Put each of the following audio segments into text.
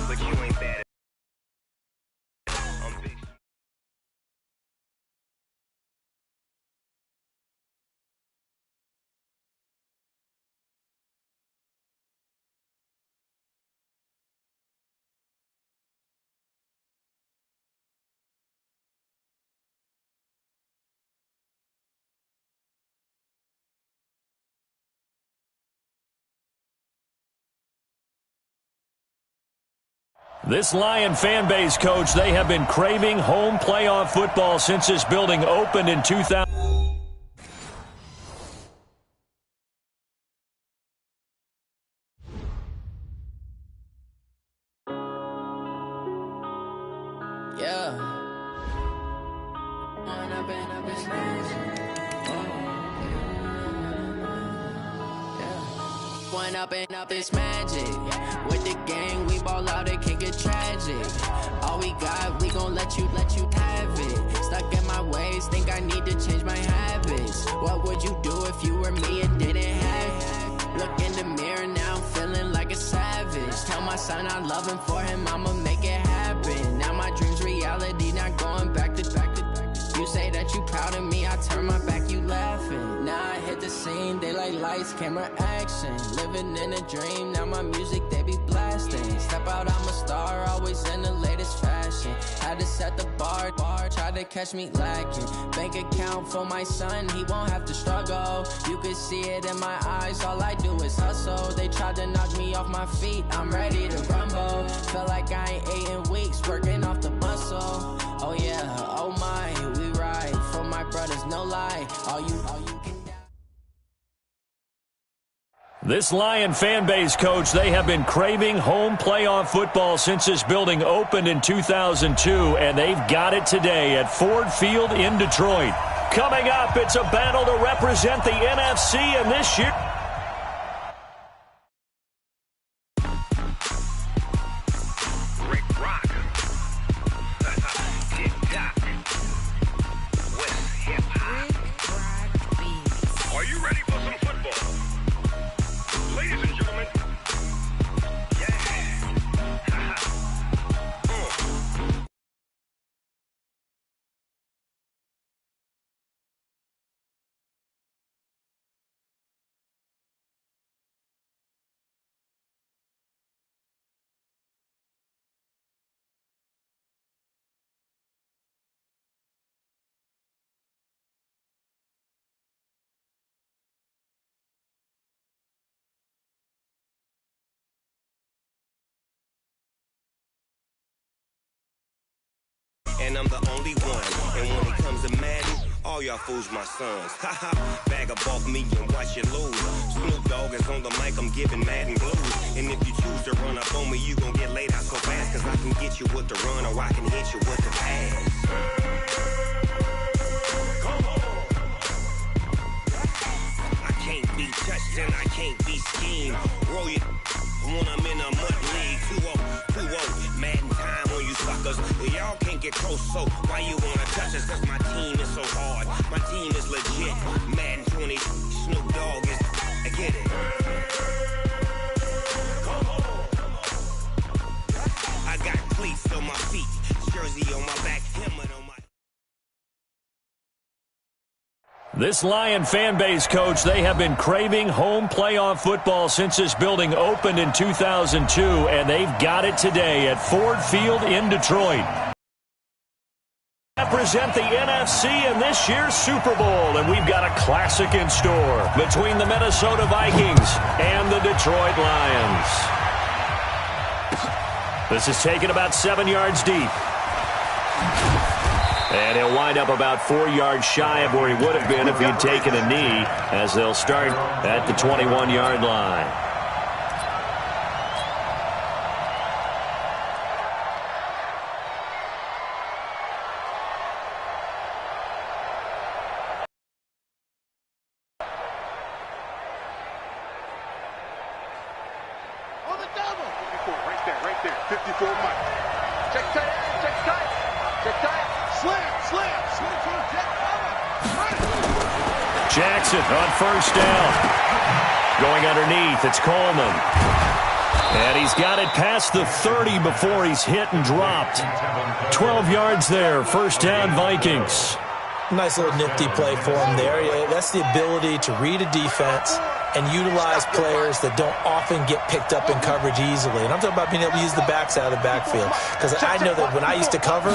but you ain't bad. This Lion fan base, Coach, they have been craving home playoff football since this building opened in 2000. Up this magic with the gang, we ball out, it can get tragic. All we got, we gon' let you have it. Stuck in my ways, think I need to change my habits. What would you do if you were me and didn't have it? Look in the mirror now, I'm feeling like a savage. Tell my son I love him, for him I'ma make it happen. Now my dream's reality, not going back to. You say that you proud of me, I turn my back, you laughing. Now I hit the scene, daylight lights, camera action. Living in a dream, now my music, they be blasting. Step out, I'm a star, always in the latest fashion. Had to set the bar, try to catch me lacking. Bank account for my son, he won't have to struggle. You can see it in my eyes, all I do is hustle. They tried to knock me off my feet, I'm ready to rumble. Felt like I ain't ate in weeks, working off the muscle. Oh yeah, oh my, we ride for my brothers, no lie. All you can. This Lion fan base, Coach, they have been craving home playoff football since this building opened in 2002, and they've got it today at Ford Field in Detroit. Coming up, it's a battle to represent the NFC in this year. And I'm the only one. And when it comes to Madden, all y'all fools my sons. Haha, bag up off me and watch you lose. Snoop Dogg is on the mic, I'm giving Madden blues. And if you choose to run up on me, you gon' get laid out so fast. Cause I can get you with the run or I can hit you with the pass. Come on. I can't be touched and I can't be schemed. Roll you when I'm in a mud league. 2-0, Madden time on you suckers. Y'all can't get close, so why you wanna touch us? Cause my team is so hard. My team is legit. Madden 20, Snoop Dogg is. I get it. Come on. I got cleats on my feet, jersey on my back, helmet on my. This Lion fan base, Coach, they have been craving home playoff football since this building opened in 2002, and they've got it today at Ford Field in Detroit. Represent the NFC in this year's Super Bowl, and we've got a classic in store between the Minnesota Vikings and the Detroit Lions. This is taken about 7 yards deep. And he'll wind up about 4 yards shy of where he would have been if he'd taken a knee, as they'll start at the 21-yard line. On the double. 54, right there. 54 Mike. Check tight, check tight, check tight. Slam. Jackson on first down. Going underneath, it's Coleman. And he's got it past the 30 before he's hit and dropped. 12 yards there, first down Vikings. Nice little nifty play for him there. Yeah, that's the ability to read a defense and utilize players that don't often get picked up in coverage easily. And I'm talking about being able to use the backs out of the backfield. Because I know that when I used to cover,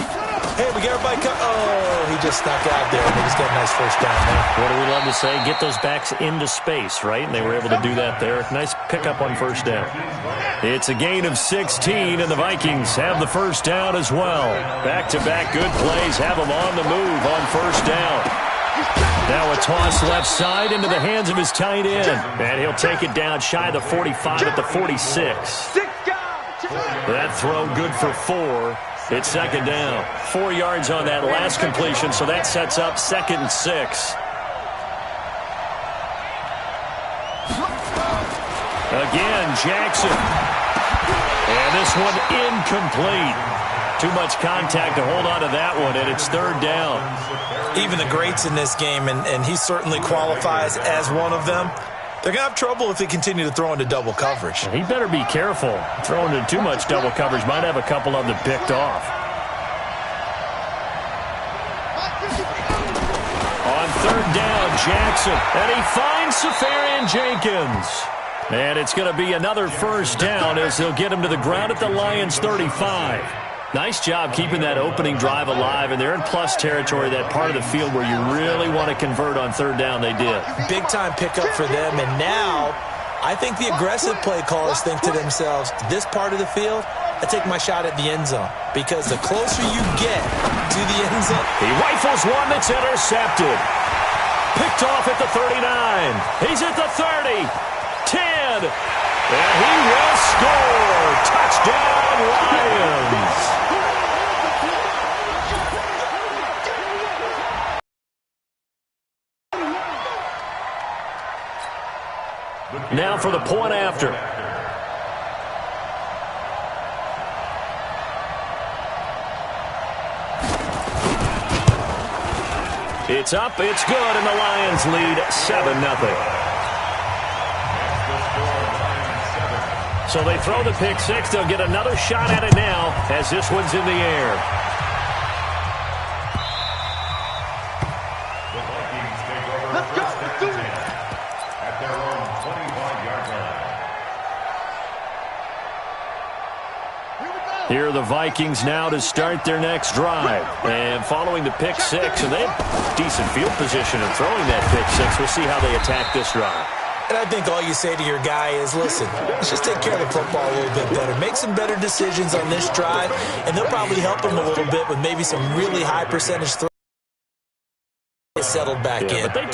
hey, we got everybody oh, he just snuck out there, and they just got a nice first down there. What do we love to say? Get those backs into space, right? And they were able to do that there. Nice pickup on first down. It's a gain of 16, and the Vikings have the first down as well. Back-to-back good plays have them on the move on first down. Now a toss left side into the hands of his tight end. And he'll take it down shy of the 45 at the 46. That throw good for 4. It's second down. 4 yards on that last completion, so that sets up 2nd and 6. Again, Jackson. And this one incomplete. Too much contact to hold on to that one, and it's third down. Even the greats in this game, and he certainly qualifies as one of them, they're going to have trouble if they continue to throw into double coverage. He better be careful. Throwing into too much double coverage might have a couple of them picked off. On third down, Jackson, and he finds Safarian Jenkins. And it's going to be another first down as they'll get him to the ground at the Lions' 35. Nice job keeping that opening drive alive, and they're in plus territory, that part of the field where you really want to convert on third down. They did. Big-time pickup for them, and now I think the aggressive play callers think to themselves, this part of the field, I take my shot at the end zone, because the closer you get to the end zone. He rifles one that's intercepted. Picked off at the 39. He's at the 30. 10. And he will score. Touchdown, Lions. Now for the point after. It's up, it's good, and the Lions lead 7-0. So they throw the pick six. They'll get another shot at it now as this one's in the air. The Vikings take over first and 10 at their own 25-yard line. Here are the Vikings now to start their next drive. And following the pick six, and they have decent field position in throwing that pick six. We'll see how they attack this drive. And I think all you say to your guy is, listen, let's just take care of the football a little bit better. Make some better decisions on this drive, and they'll probably help him a little bit with maybe some really high percentage throws. Settled back in. But they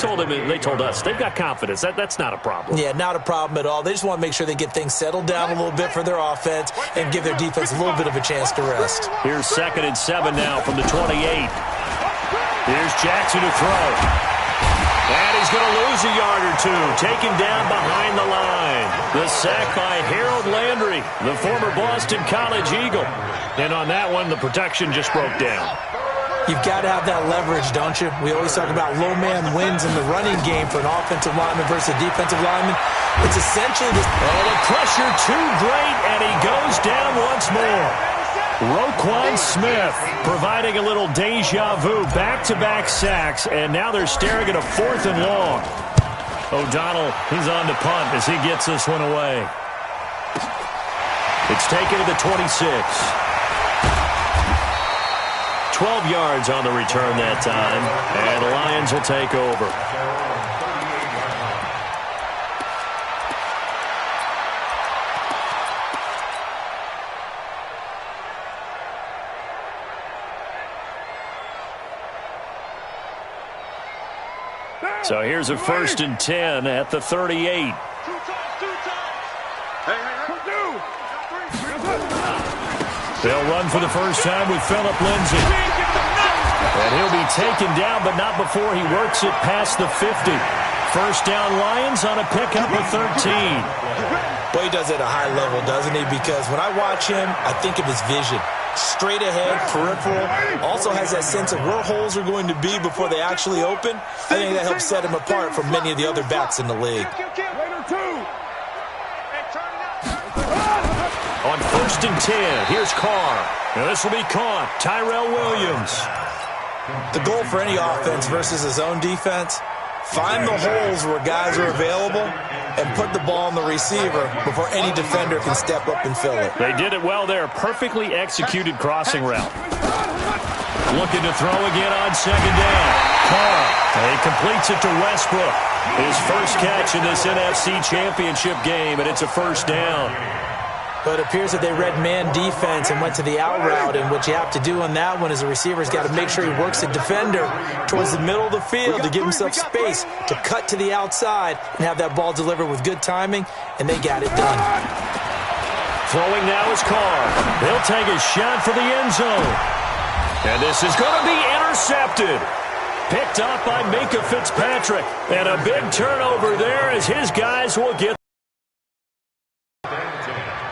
told us they've got confidence. That's not a problem. Yeah, not a problem at all. They just want to make sure they get things settled down a little bit for their offense and give their defense a little bit of a chance to rest. Here's 2nd and 7 now from the 28. Here's Jackson to throw. And he's going to lose a yard or two. Taken down behind the line. The sack by Harold Landry, the former Boston College Eagle. And on that one, the protection just broke down. You've got to have that leverage, don't you? We always talk about low man wins in the running game for an offensive lineman versus a defensive lineman. It's essentially this. Oh, the pressure too great, and he goes down once more. Roquan Smith providing a little deja vu, back-to-back sacks, and now they're staring at a 4th and long. O'Donnell, he's on to punt as he gets this one away. It's taken to the 26. 12 yards on the return that time, and the Lions will take over. So here's a 1st and 10 at the 38. They'll run for the first time with Phillip Lindsay. And he'll be taken down, but not before he works it past the 50. First down Lions on a pickup of 13. Well, he does it at a high level, doesn't he? Because when I watch him, I think of his vision. Straight ahead, peripheral. Also has that sense of where holes are going to be before they actually open. I think that helps set him apart from many of the other backs in the league. On 1st and 10, here's Carr. And this will be caught. Tyrell Williams. The goal for any offense versus his own defense, find the holes where guys are available and put the ball on the receiver before any defender can step up and fill it. They did it well there. Perfectly executed crossing route. Looking to throw again on 2nd down. Carr. He completes it to Westbrook. His first catch in this NFC Championship game, and it's a 1st down. But it appears that they read man defense and went to the out route, and what you have to do on that one is the receiver's got to make sure he works the defender towards the middle of the field to give himself space to cut to the outside and have that ball delivered with good timing, and they got it done. Throwing now is Carr. He'll take a shot for the end zone. And this is going to be intercepted. Picked up by Minkah Fitzpatrick. And a big turnover there as his guys will get.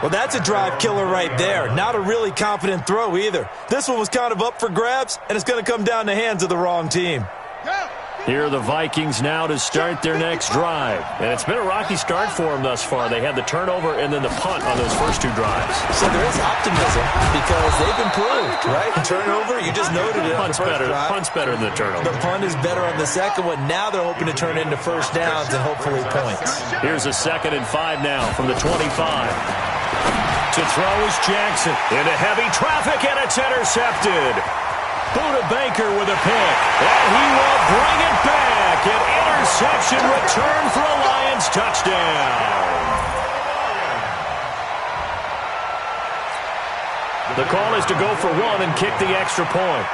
Well, that's a drive killer right there. Not a really confident throw either. This one was kind of up for grabs, and it's going to come down the hands of the wrong team. Here are the Vikings now to start their next drive. And it's been a rocky start for them thus far. They had the turnover and then the punt on those first 2 drives. So there is optimism because they've improved, right? Turnover, you just noted it. Punt's better than the turnover. The punt is better on the second one. Now they're hoping to turn it into 1st downs and hopefully points. Here's a 2nd and 5 now from the 25. To throw is Jackson into heavy traffic, and it's intercepted. Buda Baker with a pick, and he will bring it back. An interception return for a Lions touchdown. The call is to go for 1 and kick the extra point.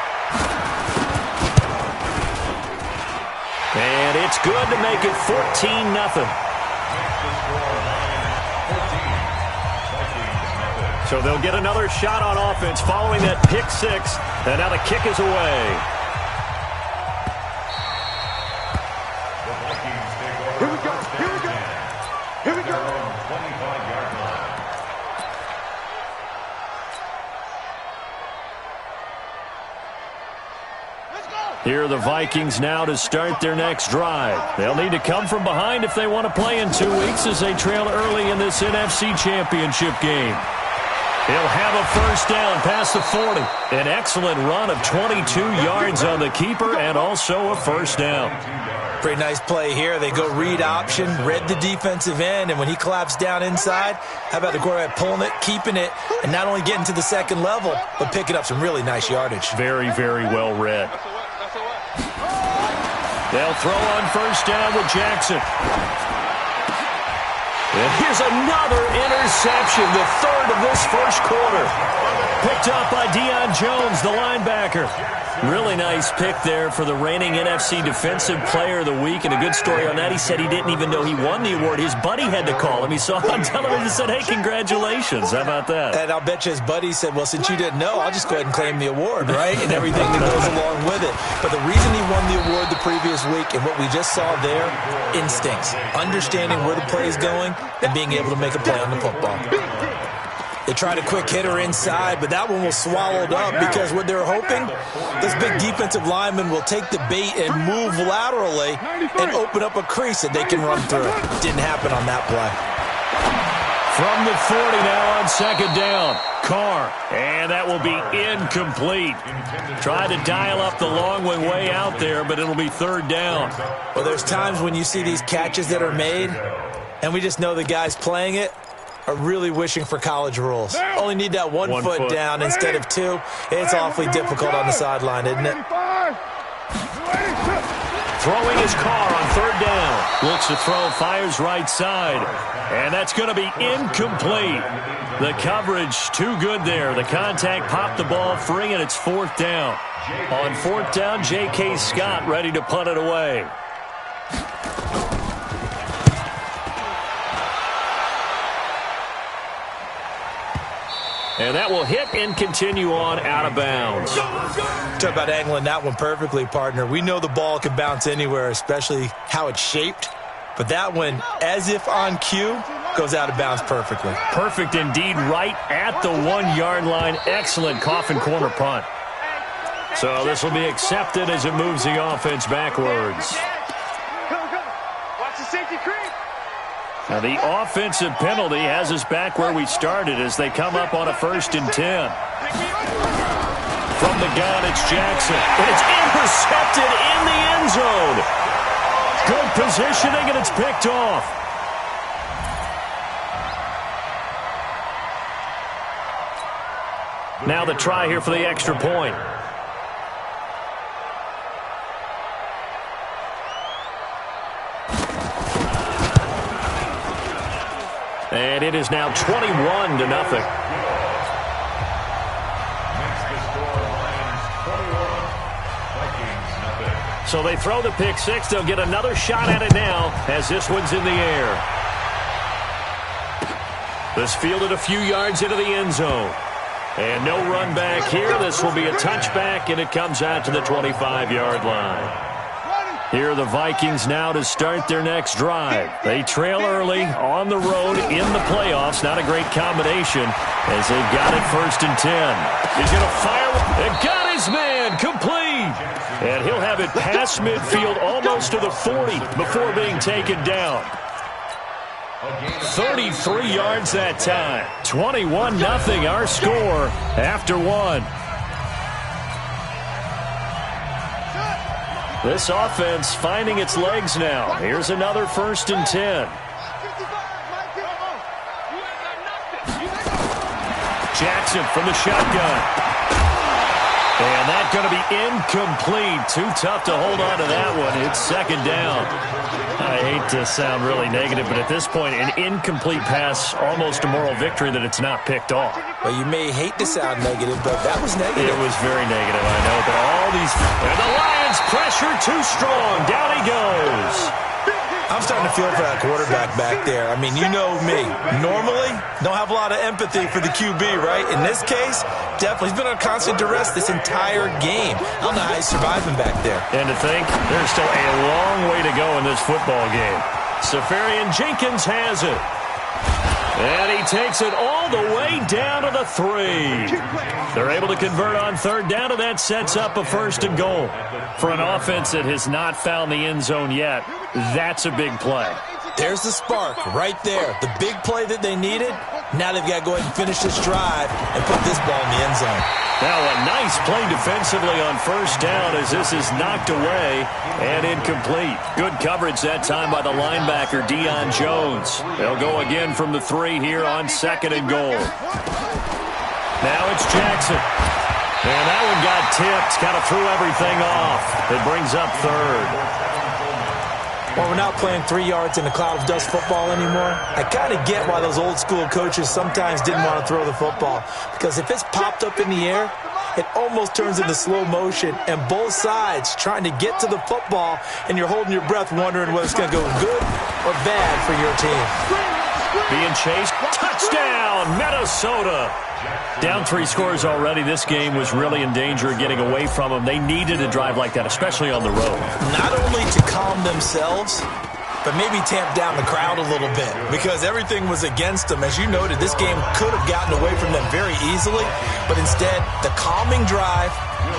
And it's good to make it 14-0. So they'll get another shot on offense following that pick 6. And now the kick is away. Here we go. Here we go. Here we go. 25-yard line. Here are the Vikings now to start their next drive. They'll need to come from behind if they want to play in 2 weeks as they trail early in this NFC Championship game. He'll have a 1st down past the 40. An excellent run of 22 yards on the keeper and also a 1st down. Pretty nice play here. They go read option, read the defensive end, and when he claps down inside, how about the quarterback pulling it, keeping it, and not only getting to the 2nd level, but picking up some really nice yardage. Very, very well read. They'll throw on 1st down with Jackson. And here's another interception, the 3rd of this 1st quarter. Picked up by Deion Jones, the linebacker. Really nice pick there for the reigning NFC Defensive Player of the Week. And a good story on that, he said he didn't even know he won the award. His buddy had to call him. He saw him on television and said, hey, congratulations. How about that? And I'll bet you his buddy said, well, since you didn't know, I'll just go ahead and claim the award, right? And everything that goes along with it. But the reason he won the award the previous week and what we just saw there, instincts. Understanding where the play is going and being able to make a play on the football. They tried a quick hitter inside, but that one was swallowed up because what they're hoping, this big defensive lineman will take the bait and move laterally and open up a crease that they can run through. Didn't happen on that play. From the 40 now on 2nd down. Carr, and that will be incomplete. Tried to dial up the long one way out there, but it'll be 3rd down. Well, there's times when you see these catches that are made, and we just know the guys playing it are really wishing for college rules. Only need that one foot down instead of 2. It's awfully difficult on the sideline, isn't it? Throwing his Carr on 3rd down. Looks to throw, fires right side. And that's going to be incomplete. The coverage too good there. The contact popped the ball free, and it's 4th down. On 4th down, J.K. Scott ready to punt it away. And that will hit and continue on out of bounds. Talk about angling that one perfectly, partner. We know the ball can bounce anywhere, especially how it's shaped. But that one, as if on cue, goes out of bounds perfectly. Perfect indeed, right at the 1-yard line. Excellent coffin corner punt. So this will be accepted as it moves the offense backwards. Watch the safety creep. Now the offensive penalty has us back where we started as they come up on a 1st and 10. From the gun, it's Jackson. And it's intercepted in the end zone. Good positioning, and it's picked off. Now the try here for the extra point. And it is now 21-0. So they throw the pick six. They'll get another shot at it now as this one's in the air. This fielded a few yards into the end zone. And no run back here. This will be a touchback, and it comes out to the 25-yard line. Here are the Vikings now to start their next drive. They trail early on the road in the playoffs. Not a great combination as they've got it 1st and 10. He's going to fire. And got his man complete. And he'll have it past midfield almost to the 40 before being taken down. 33 yards that time. 21-0 our score after one. This offense finding its legs now. Here's another 1st and 10. Jackson from the shotgun. And that's going to be incomplete. Too tough to hold on to that one. It's 2nd down. I hate to sound really negative, but at this point, an incomplete pass, almost a moral victory that it's not picked off. Well, you may hate to sound negative, but that was negative. It was very negative, I know. But all these... And the Lions pressure too strong. Down he goes. I'm starting to feel for that quarterback back there. I mean, you know me. Normally, don't have a lot of empathy for the QB, right? In this case, definitely. He's been on constant duress this entire game. I don't know how he's surviving back there. And to think, there's still a long way to go in this football game. Safarian Jenkins has it. And he takes it all the way down to the 3. They're able to convert on 3rd down, and that sets up a 1st and goal. For an offense that has not found the end zone yet, that's a big play. There's the spark right there. The big play that they needed. Now they've got to go ahead and finish this drive and put this ball in the end zone. Now a nice play defensively on 1st down as this is knocked away and incomplete. Good coverage that time by the linebacker, Deion Jones. They'll go again from the 3 here on 2nd and goal. Now it's Jackson. And that one got tipped, kind of threw everything off. It brings up 3rd. Well, we're not playing 3 yards in a cloud of dust football anymore. I kind of get why those old school coaches sometimes didn't want to throw the football. Because if it's popped up in the air, it almost turns into slow motion. And both sides trying to get to the football, and you're holding your breath wondering whether it's going to go good or bad for your team. Being chased. Touchdown, Minnesota. Down 3 scores already. This game was really in danger of getting away from them. They needed a drive like that, especially on the road. Not only to calm themselves, but maybe tamp down the crowd a little bit because everything was against them. As you noted, this game could have gotten away from them very easily, but instead, the calming drive,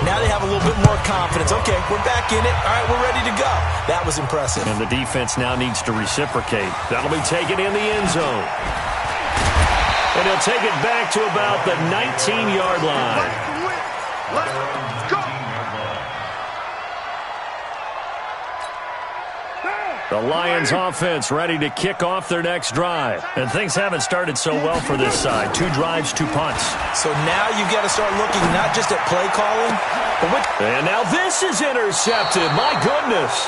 now they have a little bit more confidence. Okay, we're back in it. All right, we're ready to go. That was impressive. And the defense now needs to reciprocate. That'll be taken in the end zone. And he'll take it back to about the 19-yard line. Let's go. The Lions offense ready to kick off their next drive. And things haven't started so well for this side. 2 drives, 2 punts. So now you've got to start looking not just at play calling, but what... And now this is intercepted. My goodness.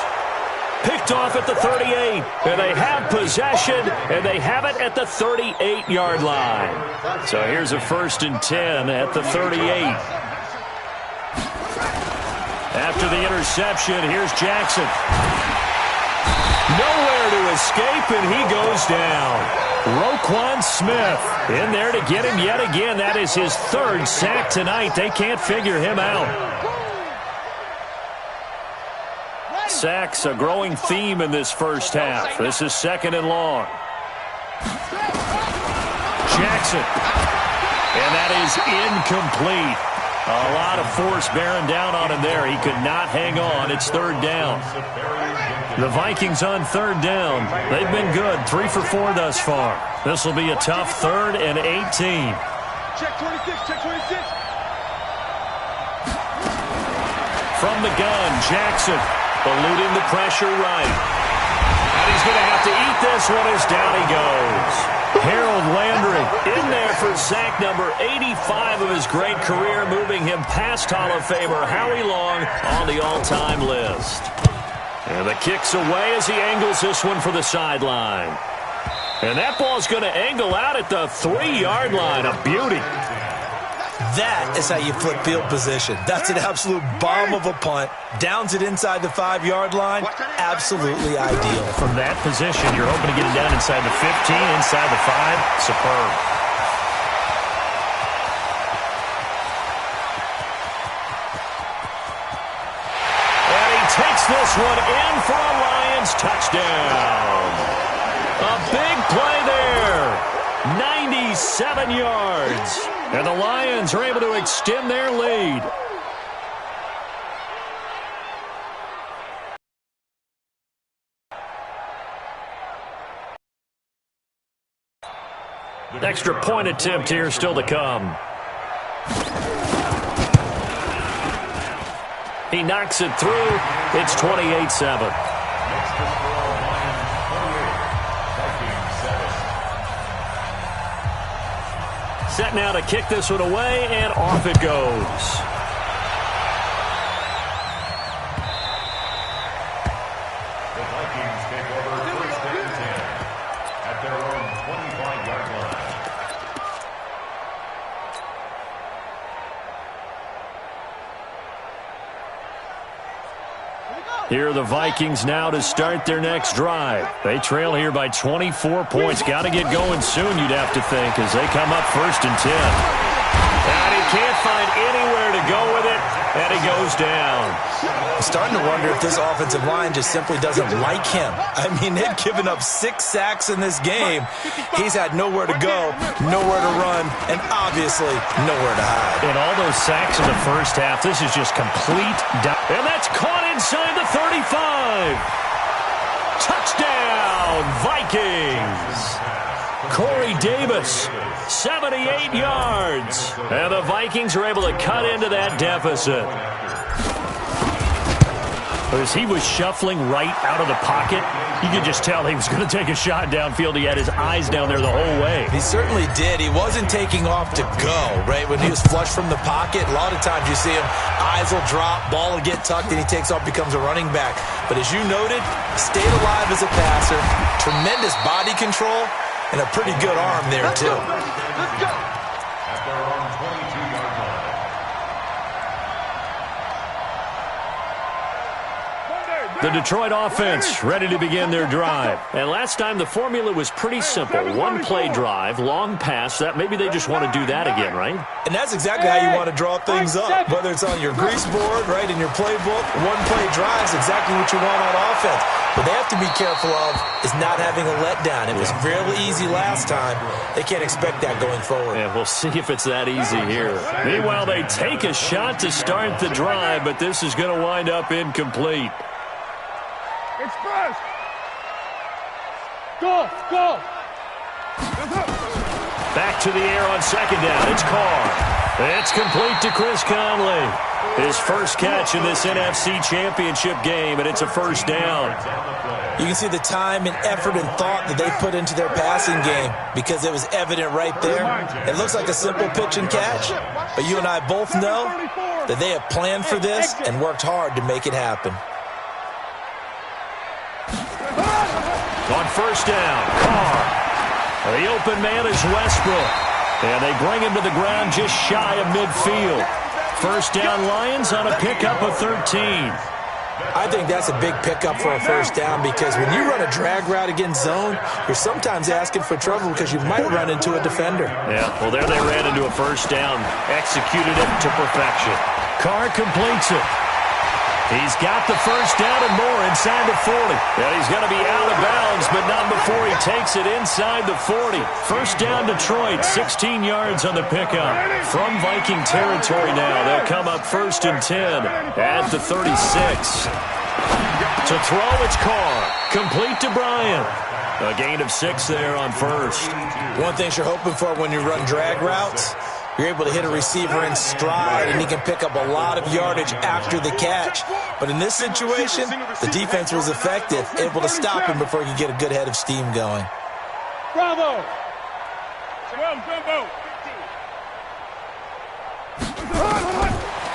Picked off at the 38. And they have possession, and they have it at the 38-yard line. So here's a 1st and 10 at the 38. After the interception, here's Jackson. Nowhere to escape, and he goes down. Roquan Smith in there to get him yet again. That is his 3rd sack tonight. They can't figure him out. Sacks, a growing theme in this first half. This is 2nd and long. Jackson. And that is incomplete. A lot of force bearing down on him there. He could not hang on. It's third down. The Vikings on third down. They've been good. 3 for 4 thus far. This will be a tough 3rd and 18. Check 26, check 26. From the gun, Jackson eluding the pressure right. And he's going to have to eat this one as down he goes. Harold Landry in there for sack number 85 of his great career, moving him past Hall of Famer Howie Long on the all-time list. And the kick's away as he angles this one for the sideline. And that ball's going to angle out at the 3-yard line. A beauty. That is how you flip field position. That's an absolute bomb of a punt. Downs it inside the 5-yard line. Absolutely ideal. From that position, you're hoping to get it down inside the 15, inside the 5. Superb. And he takes this one in for a Lions touchdown. A big play there. 97 yards. And the Lions are able to extend their lead. Extra point attempt here still to come. He knocks it through. It's 28-7. Set now to kick this one away, and off it goes. The Vikings take over 1st and 10 at their own 25-yard line. Here are the Vikings now to start their next drive. They trail here by 24 points. Got to get going soon, you'd have to think, as they come up 1st and 10. And he can't find anywhere to go with it, and he goes down. I'm starting to wonder if this offensive line just simply doesn't like him. I mean, they've given up 6 sacks in this game. He's had nowhere to go, nowhere to run, and obviously nowhere to hide. In all those sacks in the first half, this is just complete. And that's caught inside the 35. Touchdown, Vikings. Corey Davis, 78 yards. And the Vikings are able to cut into that deficit. As he was shuffling right out of the pocket, you could just tell he was going to take a shot downfield. He had his eyes down there the whole way. He certainly did. He wasn't taking off to go, right? When he was flush from the pocket, a lot of times you see him, eyes will drop, ball will get tucked, and he takes off, becomes a running back. But as you noted, stayed alive as a passer, tremendous body control, and a pretty good arm there, too. Let's go. At their own 22-yard line. The Detroit offense ready to begin their drive. And last time the formula was pretty simple. One play drive, long pass. That maybe they just want to do that again, right? And that's exactly how you want to draw things up. Whether it's on your grease board, right, in your playbook, one play drive is exactly what you want on offense. What they have to be careful of is not having a letdown. It was real easy last time. They can't expect that going forward. Yeah, we'll see if it's that easy here. Meanwhile, they take a shot to start the drive, but this is going to wind up incomplete. Express. Go, go. Back to the air on 2nd down. It's Carr. It's complete to Chris Conley. His first catch in this NFC Championship game, and it's a 1st down. You can see the time and effort and thought that they put into their passing game because it was evident right there. It looks like a simple pitch and catch, but you and I both know that they have planned for this and worked hard to make it happen. On 1st down, Carr. The open man is Westbrook. And they bring him to the ground just shy of midfield. 1st down Lions on a pickup of 13. I think that's a big pickup for a 1st down because when you run a drag route against zone, you're sometimes asking for trouble because you might run into a defender. Yeah, well, there they ran into a 1st down. Executed it to perfection. Carr completes it. He's got the first down and more inside the 40. And he's going to be out of bounds, but not before he takes it inside the 40. First down Detroit, 16 yards on the pickup. From Viking territory now, they'll come up 1st and 10 at the 36. To throw, it's Carr. Complete to Bryant. A gain of 6 there on first. One thing you're hoping for when you run drag routes, you're able to hit a receiver in stride, and he can pick up a lot of yardage after the catch. But in this situation, the defense was effective, able to stop him before he could get a good head of steam going. Bravo!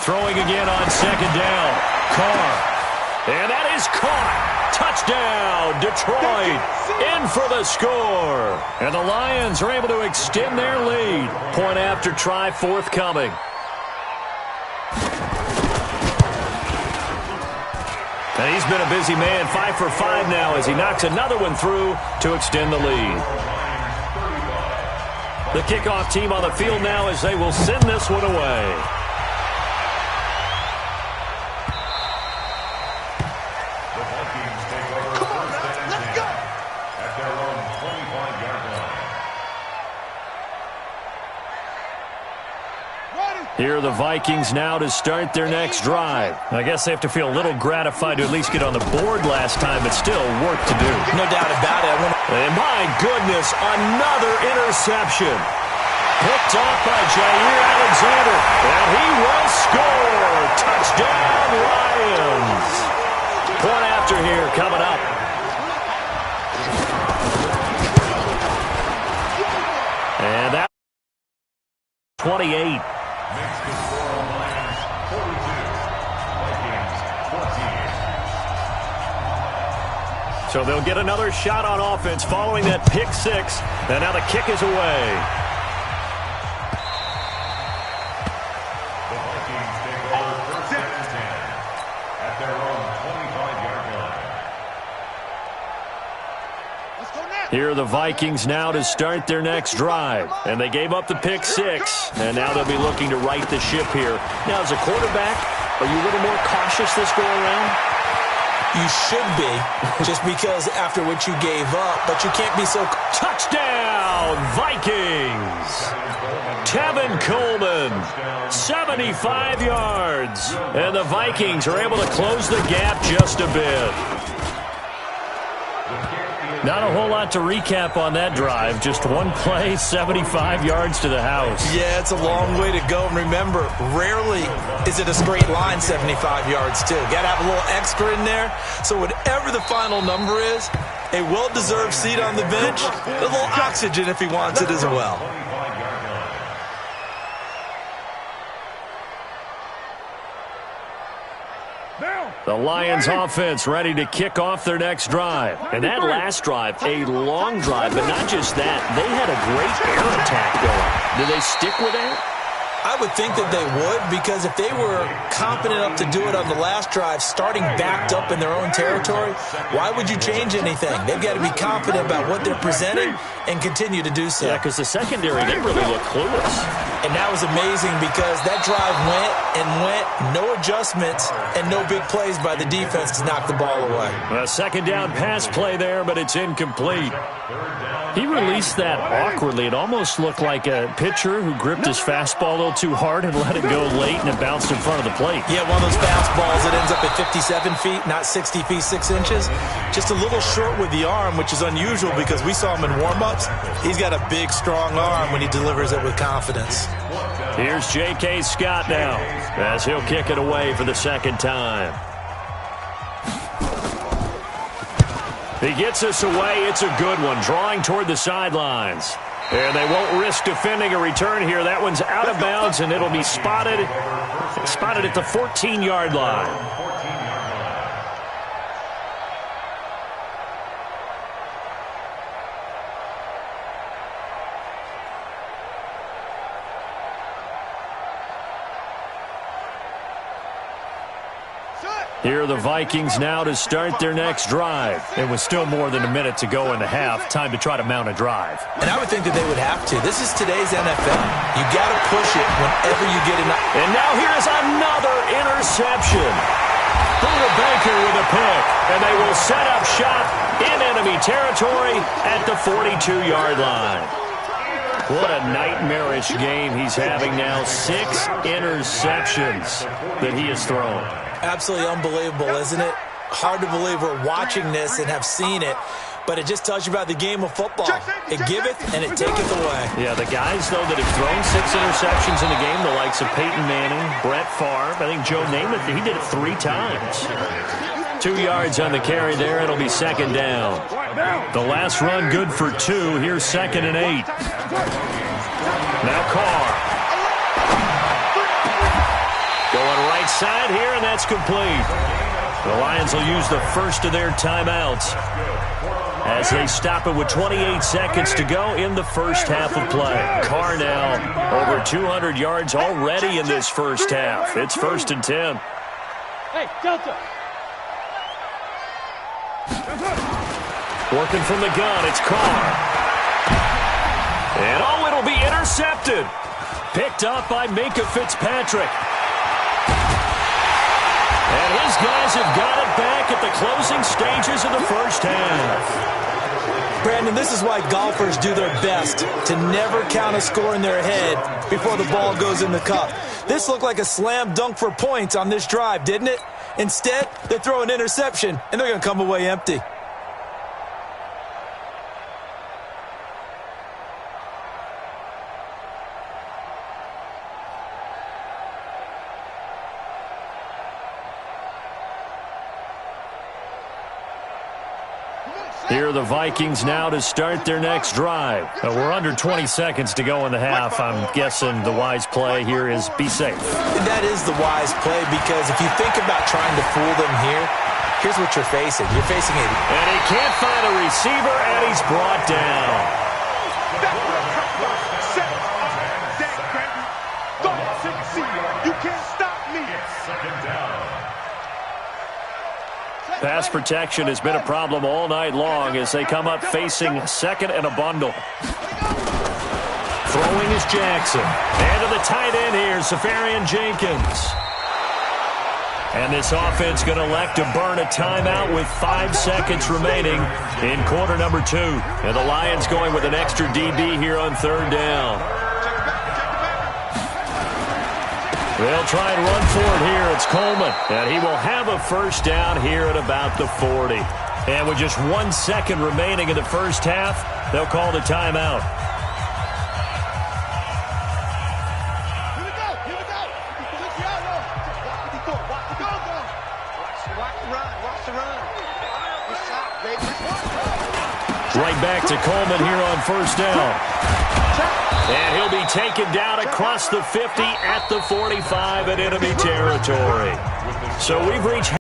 Throwing again on 2nd down. Carr. And that is caught. Touchdown, Detroit. In for the score. And the Lions are able to extend their lead. Point after try forthcoming. And he's been a busy man, 5 for 5 now as he knocks another one through to extend the lead. The kickoff team on the field now as they will send this one away. Here are the Vikings now to start their next drive. I guess they have to feel a little gratified to at least get on the board last time, but still work to do. No doubt about it. And my goodness, another interception. Picked off by Jair Alexander. And he will score. Touchdown, Lions. Point after here coming up. And that 28. Makes the score Lions 42, Vikings 14. So they'll get another shot on offense following that pick 6. And now the kick is away. The Vikings take over 1st and 10 at their own 25-yard line. Here are the Vikings now to start their next drive. And they gave up the pick 6. And now they'll be looking to right the ship here. Now, as a quarterback, are you a little more cautious this go around? You should be, just because after what you gave up. But you can't be so... Touchdown, Vikings! Tevin Coleman, 75 yards. And the Vikings are able to close the gap just a bit. Not a whole lot to recap on that drive. Just one play, 75 yards to the house. Yeah, it's a long way to go. And remember, rarely is it a straight line 75 yards, too. Got to have a little extra in there. So whatever the final number is, a well-deserved seat on the bench, a little oxygen if he wants it as well. The Lions offense ready to kick off their next drive. And that last drive, a long drive, but not just that. They had a great air attack going. Do they stick with that? I would think that they would, because if they were confident enough to do it on the last drive, starting backed up in their own territory, why would you change anything? They've got to be confident about what they're presenting and continue to do so. Yeah, because the secondary, they really look clueless. And that was amazing because that drive went and went, no adjustments, and no big plays by the defense to knock the ball away. A 2nd down pass play there, but it's incomplete. He released that awkwardly. It almost looked like a pitcher who gripped his fastball a little too hard and let it go late, and it bounced in front of the plate. Yeah, one of those fastballs that ends up at 57 feet, not 60 feet, 6 inches. Just a little short with the arm, which is unusual because we saw him in warm-ups. He's got a big, strong arm when he delivers it with confidence. Here's J.K. Scott now as he'll kick it away for the 2nd time. He gets us away. It's a good one, drawing toward the sidelines. And they won't risk defending a return here. That one's out of bounds, and it'll be spotted at the 14-yard line. Here are the Vikings now to start their next drive. It was still more than a minute to go in the half. Time to try to mount a drive. And I would think that they would have to. This is today's NFL. You got to push it whenever you get enough. And now here's another interception. Buda Baker with a pick, and they will set up shop in enemy territory at the 42-yard line. What a nightmarish game he's having now. 6 interceptions that he has thrown. Absolutely unbelievable, isn't it? Hard to believe we're watching this and have seen it, but it just tells you about the game of football. It giveth and it taketh away. Yeah, the guys, though, that have thrown 6 interceptions in a game, the likes of Peyton Manning, Brett Favre, I think Joe Namath, he did it 3 times. 2 yards on the carry there. It'll be second down. The last run good for 2. Here's 2nd and 8. Now Carr. Going right side here, and that's complete. The Lions will use the first of their timeouts as they stop it with 28 seconds to go in the first half of play. Carr now over 200 yards already in this first half. It's 1st and 10. Hey, Delta. Working from the gun, it's Carr. And oh, it'll be intercepted. Picked up by Minkah Fitzpatrick. And his guys have got it back at the closing stages of the first half. Brandon, this is why golfers do their best to never count a score in their head before the ball goes in the cup. This looked like a slam dunk for points on this drive, didn't it? Instead, they throw an interception, and they're going to come away empty. Here are the Vikings now to start their next drive. We're under 20 seconds to go in the half. I'm guessing the wise play here is be safe. That is the wise play, because if you think about trying to fool them here, here's what you're facing. You're facing it. And he can't find a receiver, and he's brought down. You can't stop me. Second down. Pass protection has been a problem all night long as they come up facing 2nd and a bundle. Throwing is Jackson. And to the tight end here, Safarian Jenkins. And this offense going to elect to burn a timeout with 5 seconds remaining in quarter number 2. And the Lions going with an extra DB here on 3rd down. They'll try and run for it here. It's Coleman. And he will have a first down here at about the 40. And with just 1 second remaining in the first half, they'll call the timeout. Here we go. Watch the run. Right back to Coleman here on first down. And he'll be taken down across the 50 at the 45 in enemy territory. So we've reached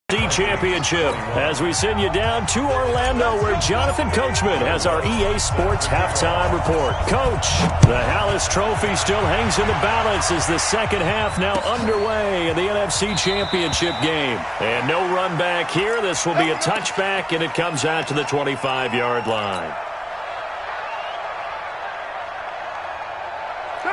the championship as we send you down to Orlando, where Jonathan Coachman has our EA Sports halftime report. Coach, the Hallis Trophy still hangs in the balance as the second half now underway in the NFC Championship game. And no run back here. This will be a touchback, and it comes out to the 25-yard line.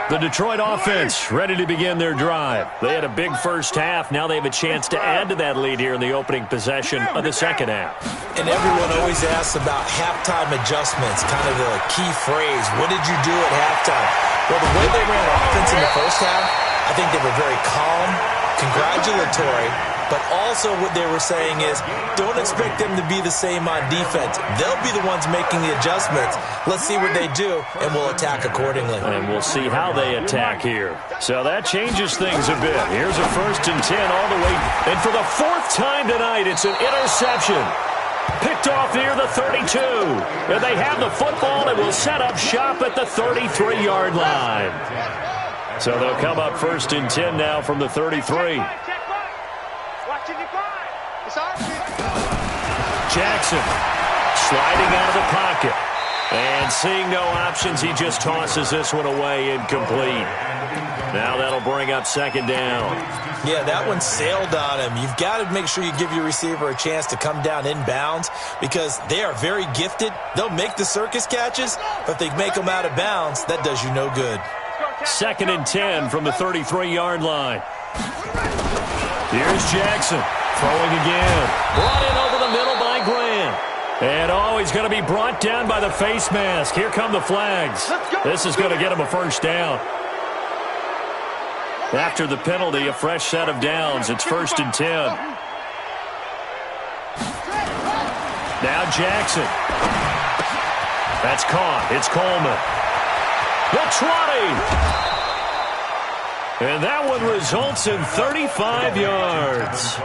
The Detroit offense ready to begin their drive. They had a big first half. Now they have a chance to add to that lead here in the opening possession of the second half. And everyone always asks about halftime adjustments, kind of the key phrase. What did you do at halftime? Well, the way they ran offense in the first half, I think they were very calm, congratulatory, but also what they were saying is don't expect them to be the same on defense. They'll be the ones making the adjustments. Let's see what they do, and we'll attack accordingly. And we'll see how they attack here. So that changes things a bit. Here's a 1st and 10 all the way. And for the 4th time tonight, it's an interception. Picked off near the 32. And they have the football and will set up shop at the 33-yard line. So they'll come up 1st and 10 now from the 33. Jackson sliding out of the pocket. And seeing no options, he just tosses this one away incomplete. Now that'll bring up 2nd down. Yeah, that one sailed on him. You've got to make sure you give your receiver a chance to come down inbounds because they are very gifted. They'll make the circus catches, but if they make them out of bounds, that does you no good. 2nd and 10 from the 33-yard line. Here's Jackson. Throwing again. Brought in over the middle by Grant. And he's going to be brought down by the face mask. Here come the flags. This is going to get him a first down. After the penalty, a fresh set of downs. It's 1st and 10. Now Jackson. That's caught. It's Coleman. The 20. And that one results in 35 yards.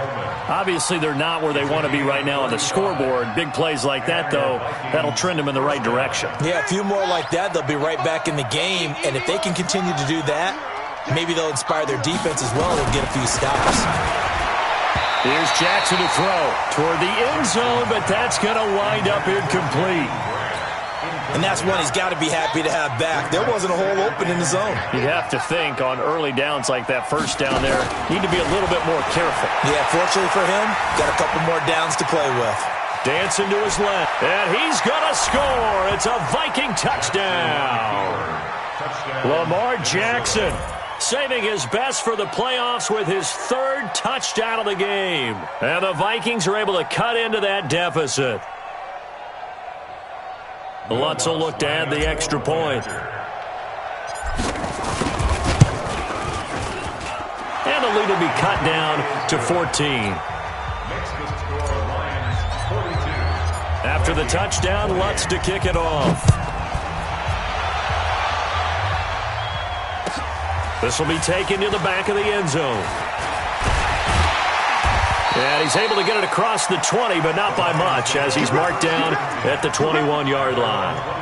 Obviously, they're not where they want to be right now on the scoreboard. Big plays like that, though, that'll trend them in the right direction. Yeah, a few more like that, they'll be right back in the game. And if they can continue to do that, maybe they'll inspire their defense as well and get a few stops. Here's Jackson to throw toward the end zone, but that's going to wind up incomplete. And that's one he's got to be happy to have back. There wasn't a hole open in the zone. You'd have to think on early downs like that first down there, need to be a little bit more careful. Yeah, fortunately for him, got a couple more downs to play with. Dancing to his left, and he's going to score. It's a Viking touchdown. Lamar Jackson saving his best for the playoffs with his 3rd touchdown of the game. And the Vikings are able to cut into that deficit. Lutz will look to add the extra point. And the lead will be cut down to 14. After the touchdown, Lutz to kick it off. This will be taken to the back of the end zone. And he's able to get it across the 20, but not by much, as he's marked down at the 21-yard line.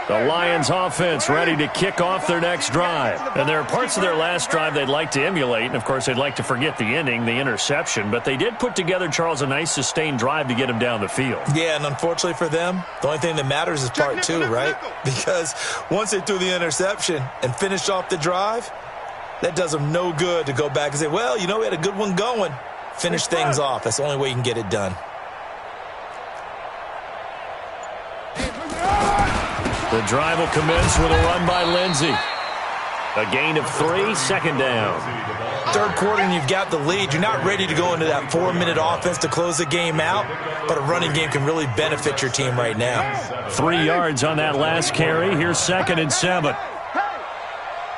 The Lions offense ready to kick off their next drive. And there are parts of their last drive they'd like to emulate. And, of course, they'd like to forget the ending, the interception. But they did put together, Charles, a nice sustained drive to get him down the field. Yeah, and unfortunately for them, the only thing that matters is part 2, right? Because once they threw the interception and finished off the drive, that does them no good to go back and say, well, you know, we had a good one going. Finish things off. That's the only way you can get it done. The drive will commence with a run by Lindsey. A gain of 3, 2nd down. 3rd quarter and you've got the lead. You're not ready to go into that 4-minute offense to close the game out, but a running game can really benefit your team right now. 3 yards on that last carry. Here's 2nd and 7.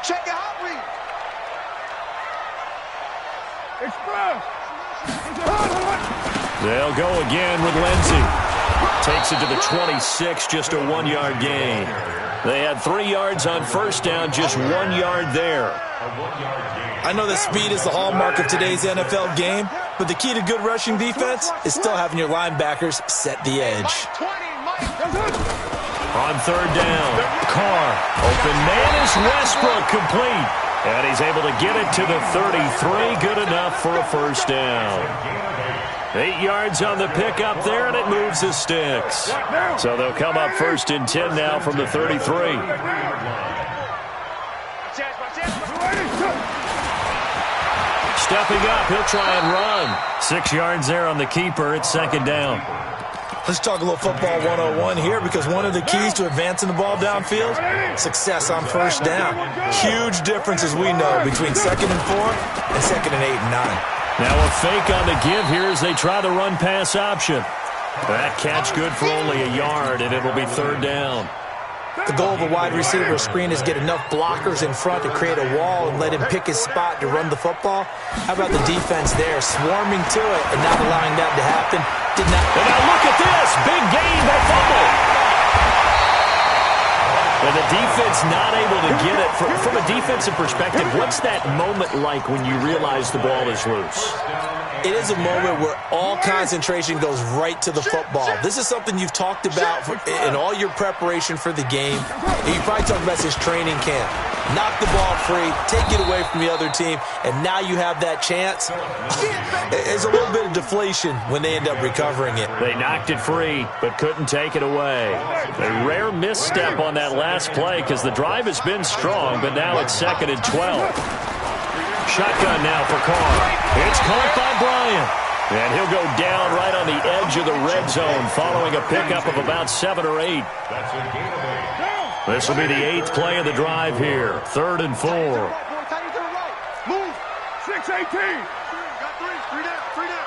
Check it out, read. Express. They'll go again with Lindsey. Takes it to the 26, just a 1-yard gain. They had 3 yards on first down, just 1 yard there. I know that speed is the hallmark of today's NFL game, but the key to good rushing defense is still having your linebackers set the edge. On 3rd down, Carr. Open man is Westbrook, complete. And he's able to get it to the 33, good enough for a first down. 8 yards on the pickup there, and it moves the sticks. So they'll come up 1st and 10 now from the 33. Stepping up, he'll try and run. 6 yards there on the keeper. It's 2nd down. Let's talk a little football 101 here, because one of the keys to advancing the ball downfield, success on first down. Huge difference, as we know, between 2nd and 4 and 2nd and 8 and 9. Now a fake on the give here as they try the run-pass option. That catch good for only a yard, and it'll be 3rd down. The goal of a wide receiver screen is get enough blockers in front to create a wall and let him pick his spot to run the football. How about the defense there, swarming to it and not allowing that to happen? Did not. And now look at this, big gain, that fumble. And the defense not able to get it. From a defensive perspective, what's that moment like when you realize the ball is loose? It is a moment where all concentration goes right to the football. This is something you've talked about in all your preparation for the game. And you probably talked about since training camp. Knock the ball free, take it away from the other team, and now you have that chance. There's a little bit of deflation when they end up recovering it. They knocked it free, but couldn't take it away. A rare misstep on that last play because the drive has been strong, but now it's 2nd and 12. Shotgun now for Carr. It's caught by Bryant. And he'll go down right on the edge of the red zone following a pickup of about 7 or 8. That's a gain of 8. This will be the 8th play of the drive here. 3rd and 4. Move. 6-18. Got three down.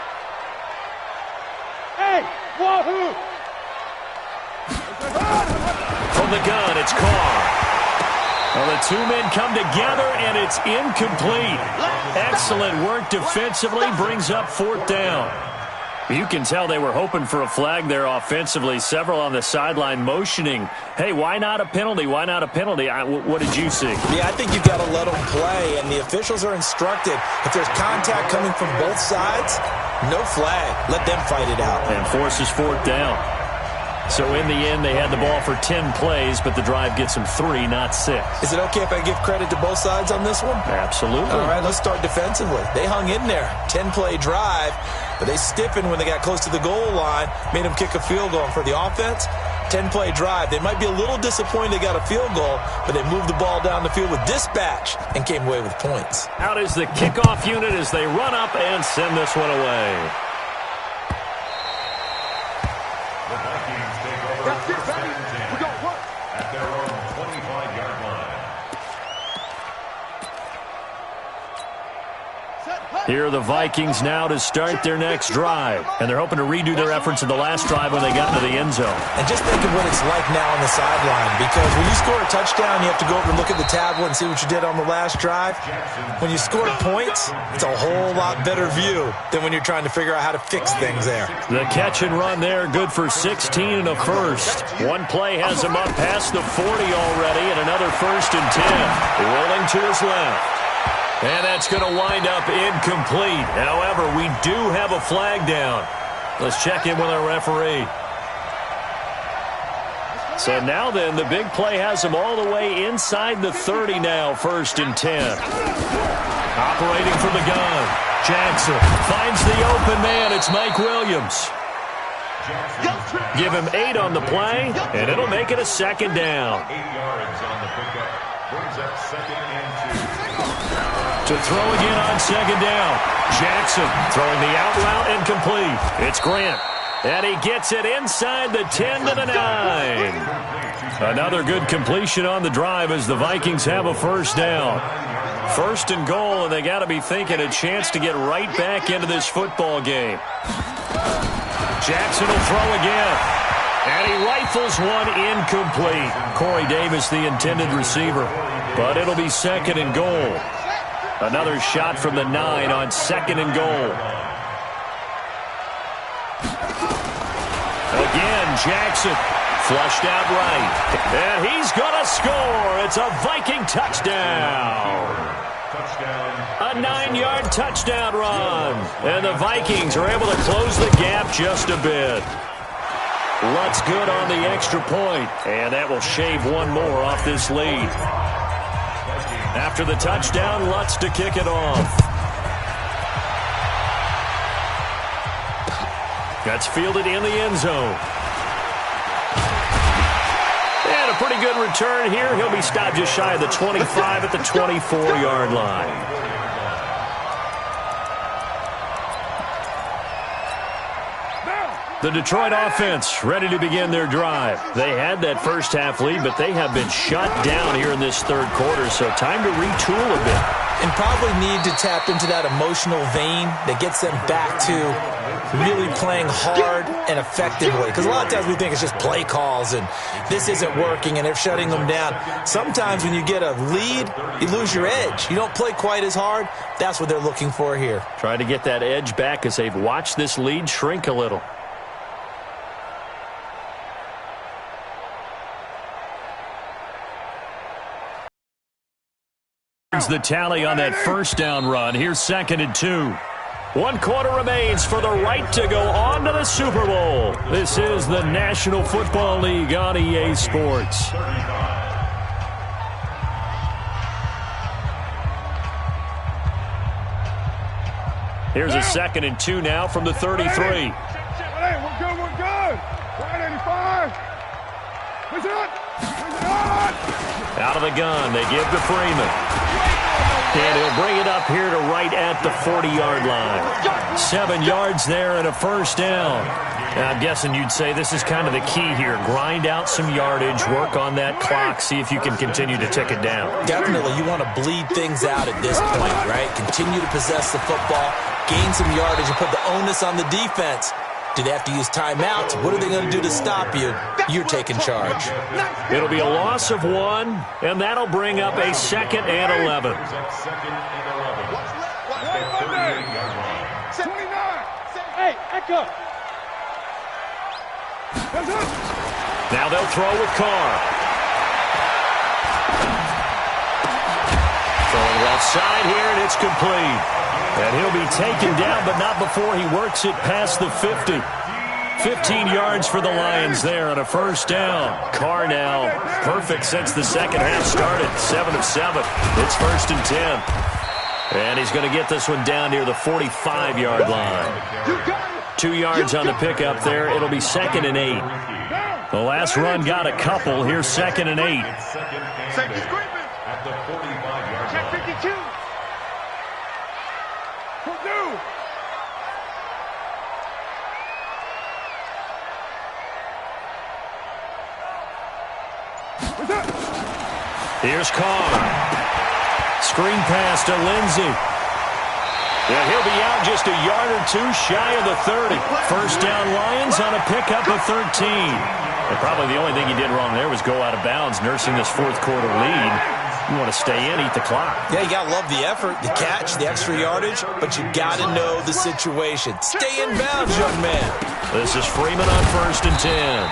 Hey, wahoo! From the gun, it's Carr. Well, the two men come together, and it's incomplete. Excellent work defensively, brings up 4th down. You can tell they were hoping for a flag there offensively. Several on the sideline motioning, hey, why not a penalty? Why not a penalty? What did you see? Yeah, I think you've got to let them play, and the officials are instructed. If there's contact coming from both sides, no flag. Let them fight it out. And forces 4th down. So in the end, they had the ball for 10 plays, but the drive gets them 3, not 6. Is it okay if I give credit to both sides on this one? Absolutely. All right, let's start defensively. They hung in there. 10-play drive, but they stiffened when they got close to the goal line, made them kick a field goal. And for the offense, 10-play drive. They might be a little disappointed they got a field goal, but they moved the ball down the field with dispatch and came away with points. Out is the kickoff unit as they run up and send this one away. The Vikings take over first and 10 at their own 25-yard line. Here are the Vikings now to start their next drive. And they're hoping to redo their efforts in the last drive when they got into the end zone. And just think of what it's like now on the sideline, because when you score a touchdown, you have to go over and look at the tablet and see what you did on the last drive. When you score points, it's a whole lot better view than when you're trying to figure out how to fix things there. The catch and run there, good for 16 and a first. One play has him up past the 40 already, and another 1st and 10. Rolling to his left. And that's going to wind up incomplete. However, we do have a flag down. Let's check in with our referee. So now then, the big play has him all the way inside the 30 now, 1st and 10. Operating from the gun. Jackson finds the open man. It's Mike Williams. Give him 8 on the play, and it'll make it a 2nd down. 8 yards on the pickup. Brings up 2nd and 2. To throw again on 2nd down. Jackson throwing the out route incomplete. It's Grant. And he gets it inside the 10 to the 9. Another good completion on the drive as the Vikings have a 1st down. 1st and goal, and they got to be thinking a chance to get right back into this football game. Jackson will throw again. And he rifles one incomplete. Corey Davis, the intended receiver. But it'll be 2nd and goal. Another shot from the 9 on 2nd and goal. Again, Jackson flushed out right. And he's going to score. It's a Viking touchdown. A 9-yard touchdown run. And the Vikings are able to close the gap just a bit. Lutz good on the extra point. And that will shave one more off this lead. After the touchdown, Lutz to kick it off. That's fielded in the end zone. And a pretty good return here. He'll be stopped just shy of the 25 at the 24-yard line. The Detroit offense ready to begin their drive. They had that first half lead, but they have been shut down here in this 3rd quarter, so time to retool a bit. And probably need to tap into that emotional vein that gets them back to really playing hard and effectively. Because a lot of times we think it's just play calls and this isn't working and they're shutting them down. Sometimes when you get a lead, you lose your edge. You don't play quite as hard. That's what they're looking for here. Try to get that edge back as they've watched this lead shrink a little. The tally on that 1st down run. Here's 2nd and 2. 1 quarter remains for the right to go on to the Super Bowl. This is the National Football League on EA Sports. Here's a 2nd and 2 now from the 33. Hey, we're good. Right, 85. Push it on. Out of the gun, they give to Freeman. And he'll bring it up here to right at the 40-yard line. 7 yards there and a first down. Now, I'm guessing you'd say this is kind of the key here. Grind out some yardage, work on that clock, see if you can continue to tick it down. Definitely. You want to bleed things out at this point, right? Continue to possess the football, gain some yardage, and put the onus on the defense. Do they have to use timeouts? What are they going to do to stop you? You're taking charge. It'll be a loss of 1, and that'll bring up a 2nd and 11. Now they'll throw with Carr. Throwing left side here, and it's complete. And he'll be taken down, but not before he works it past the 50. 15 yards for the Lions there on a first down. Carr now perfect since the second half started. 7 of 7. It's 1st and 10. And he's going to get this one down near the 45-yard line. 2 yards on the pickup there. It'll be 2nd and 8. The last run got a couple. Here's 2nd and 8. Safety scraping. At the 45-yard line. Check 52. Here's Carr. Screen pass to Lindsey. And he'll be out just a yard or 2 shy of the 30. First down Lions on a pickup of 13. And probably the only thing he did wrong there was go out of bounds, nursing this fourth quarter lead. You want to stay in, eat the clock. Yeah, you got to love the effort, the catch, the extra yardage, but you got to know the situation. Stay in bounds, young man. This is Freeman on 1st and 10.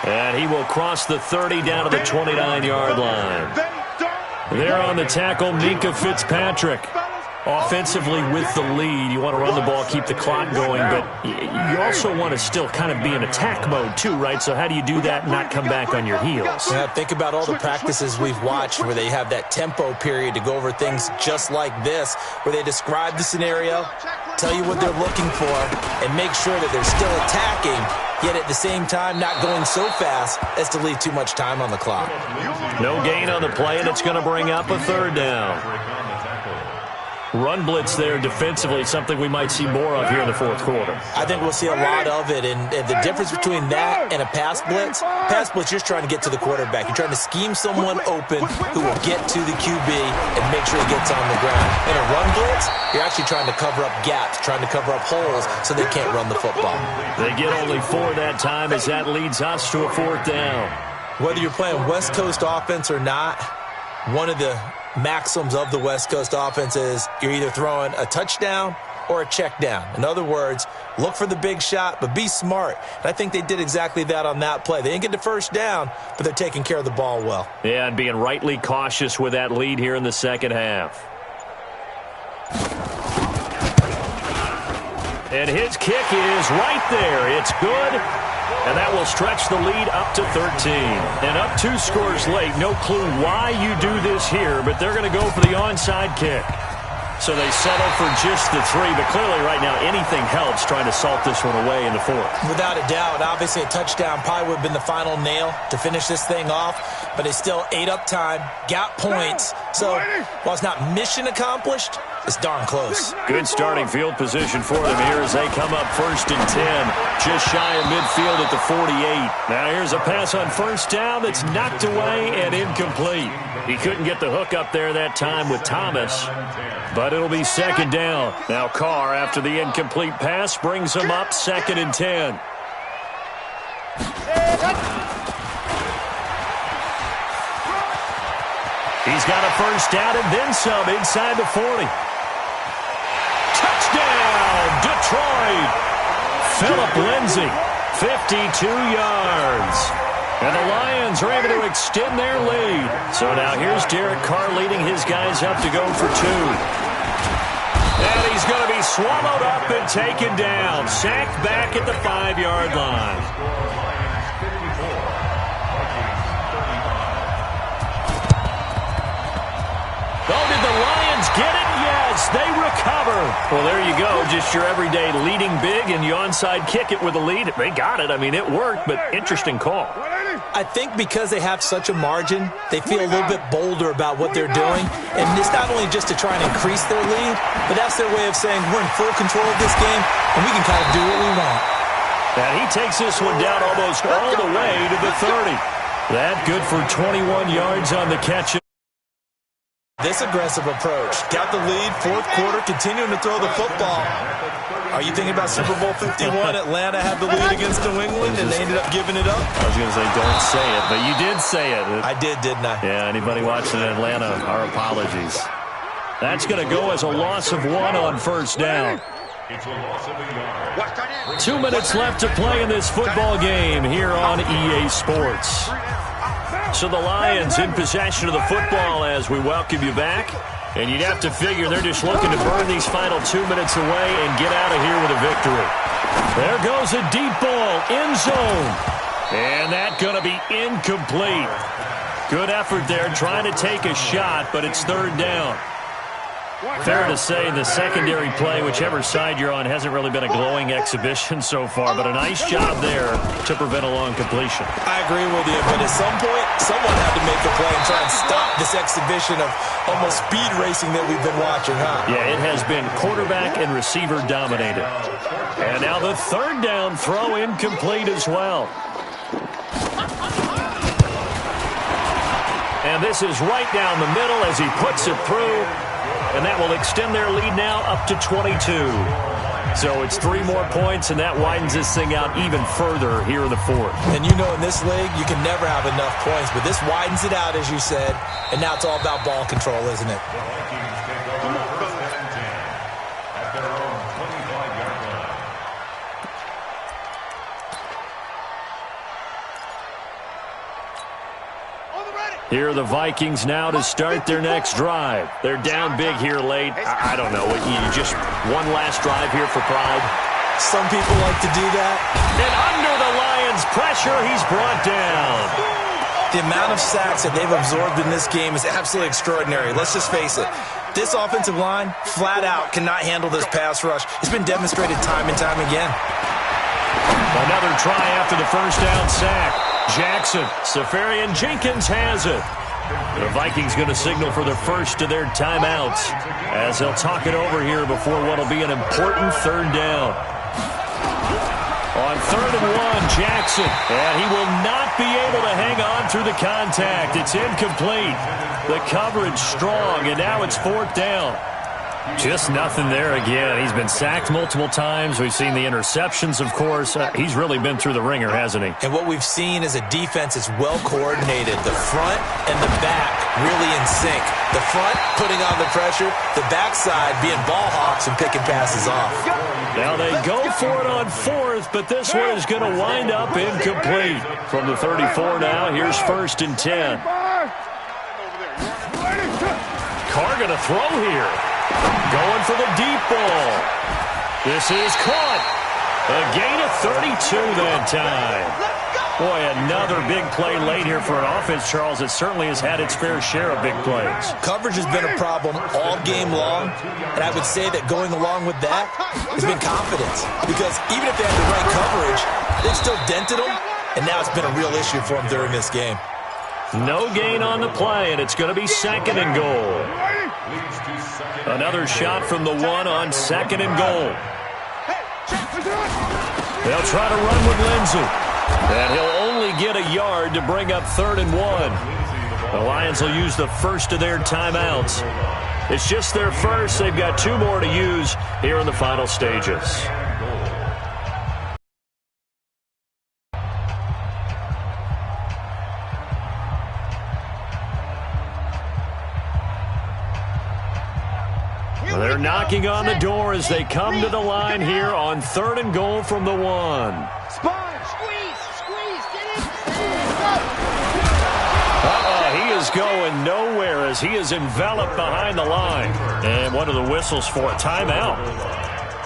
And he will cross the 30 down to the 29-yard line. There on the tackle, Minka Fitzpatrick. Offensively with the lead, you want to run the ball, keep the clock going, but you also want to still kind of be in attack mode too, right? So how do you do that and not come back on your heels? Yeah, think about all the practices we've watched where they have that tempo period to go over things just like this, where they describe the scenario, tell you what they're looking for, and make sure that they're still attacking, yet at the same time not going so fast as to leave too much time on the clock. No gain on the play, and it's going to bring up a 3rd down. Run blitz there defensively, something we might see more of here in the fourth quarter. I think we'll see a lot of it, and the difference between that and a pass blitz, you're trying to get to the quarterback. You're trying to scheme someone open who will get to the QB and make sure he gets on the ground. In a run blitz, you're actually trying to cover up gaps, trying to cover up holes so they can't run the football. They get only 4 that time as that leads us to a 4th down. Whether you're playing West Coast offense or not, one of the maxims of the West Coast offense is you're either throwing a touchdown or a check down. In other words, look for the big shot, but be smart. And I think they did exactly that on that play. They didn't get the first down, but they're taking care of the ball well. Yeah, and being rightly cautious with that lead here in the second half. And his kick is right there. It's good. And that will stretch the lead up to 13. And up 2 scores late. No clue why you do this here, but they're going to go for the onside kick. So they settle for just the 3, but clearly right now anything helps trying to salt this one away in the 4th. Without a doubt, obviously a touchdown probably would have been the final nail to finish this thing off, but they still ate up time, got points. So while it's not mission accomplished, it's darn close. Good starting field position for them here as they come up 1st and 10, just shy of midfield at the 48. Now here's a pass on 1st down that's knocked away and incomplete. He couldn't get the hook up there that time with Thomas, but it'll be 2nd down. Now Carr, after the incomplete pass, brings him up 2nd and 10. He's got a first down and then some inside the 40. Touchdown, Detroit! Philip Lindsay, 52 yards. And the Lions are able to extend their lead. So now here's Derek Carr leading his guys up to go for 2. And he's going to be swallowed up and taken down. Sacked back at the 5-yard line. Oh, did the Lions get it? Yes, they recover. Well, there you go. Just your everyday leading big, and you onside kick it with a lead. They got it. I mean, it worked, but interesting call. I think because they have such a margin, they feel a little bit bolder about what they're doing. And it's not only just to try and increase their lead, but that's their way of saying we're in full control of this game, and we can kind of do what we want. And he takes this one down almost all the way to the 30. That good for 21 yards on the catch. This aggressive approach. Got the lead, fourth quarter, continuing to throw the football. Are you thinking about Super Bowl 51? Atlanta had the lead against New England, and they ended up giving it up? I was going to say, don't say it, but you did say it. I did, didn't I? Yeah, anybody watching in Atlanta, our apologies. That's going to go as a loss of 1 on first down. It's a loss of a yard. 2 minutes left to play in this football game here on EA Sports. So the Lions in possession of the football as we welcome you back. And you'd have to figure they're just looking to burn these final 2 minutes away and get out of here with a victory. There goes a deep ball, end zone. And that going to be incomplete. Good effort there, trying to take a shot, but it's third down. Fair to say the secondary play, whichever side you're on, hasn't really been a glowing exhibition so far, but a nice job there to prevent a long completion. I agree with you, but at some point, someone had to make the play and try and stop this exhibition of almost speed racing that we've been watching, huh? Yeah, it has been quarterback and receiver dominated. And now the third down throw incomplete as well. And this is right down the middle as he puts it through. And that will extend their lead now up to 22. So it's 3 more points, and that widens this thing out even further here in the fourth. And you know in this league, you can never have enough points, but this widens it out, as you said, and now it's all about ball control, isn't it? The Vikings take over first and 10 at their own 25-yard line. Here are the Vikings now to start their next drive. They're down big here late. I don't know. You just one last drive here for pride? Some people like to do that. And under the Lions' pressure, he's brought down. The amount of sacks that they've absorbed in this game is absolutely extraordinary. Let's just face it. This offensive line, flat out, cannot handle this pass rush. It's been demonstrated time and time again. Another try after the first down sack. Jackson, Safarian Jenkins has it. The Vikings going to signal for the first of their timeouts as they'll talk it over here before what will be an important third down. On 3rd and 1, Jackson, and he will not be able to hang on through the contact. It's incomplete. The coverage strong, and now it's 4th down. Just nothing there again. He's been sacked multiple times. We've seen the interceptions, of course. He's really been through the ringer, hasn't he? And what we've seen is a defense that's well coordinated. The front and the back really in sync. The front putting on the pressure, the backside being ball hawks and picking passes off. Now they go for it on 4th, but this one is going to wind up incomplete. From the 34 now, here's 1st and 10. Carr going to throw here. Going for the deep ball. This is caught. A gain of 32 that time. Boy, another big play late here for an offense, Charles, that certainly has had its fair share of big plays. Coverage has been a problem all game long, and I would say that going along with that has been confidence. Because even if they had the right coverage, they've still dented them, and now it's been a real issue for them during this game. No gain on the play, and it's going to be 2nd and goal. Another shot from the 1 on 2nd and goal. They'll try to run with Lindsey. And he'll only get a yard to bring up 3rd and 1. The Lions will use the first of their timeouts. It's just their first. They've got 2 more to use here in the final stages. They're knocking on the door as they come to the line here on 3rd and goal from the 1. He is going nowhere as he is enveloped behind the line. And what are the whistles for? Timeout.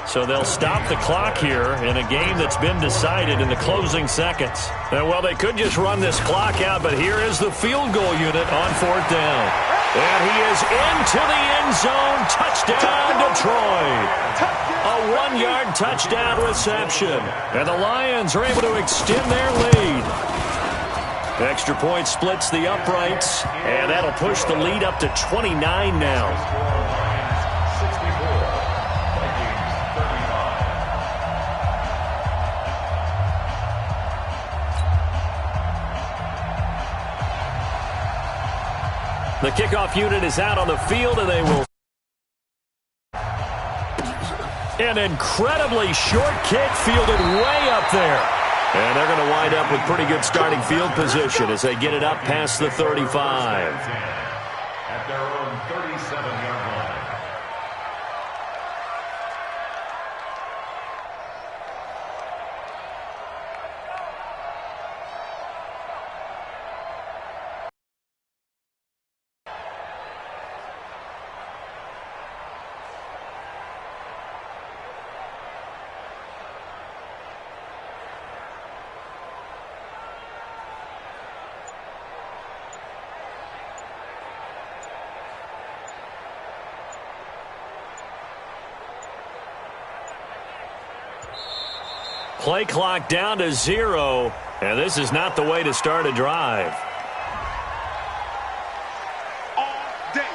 So they'll stop the clock here in a game that's been decided in the closing seconds. And well, they could just run this clock out, but here is the field goal unit on 4th down. And he is into the end zone. Touchdown, Detroit. A 1-yard touchdown reception. And the Lions are able to extend their lead. Extra point splits the uprights, and that'll push the lead up to 29 now. Lions 64, Vikings 35. The kickoff unit is out on the field, and they will. An incredibly short kick fielded way up there. And they're going to wind up with pretty good starting field position as they get it up past the 35. At their own 37-yard line. Play clock down to 0, and this is not the way to start a drive. All day.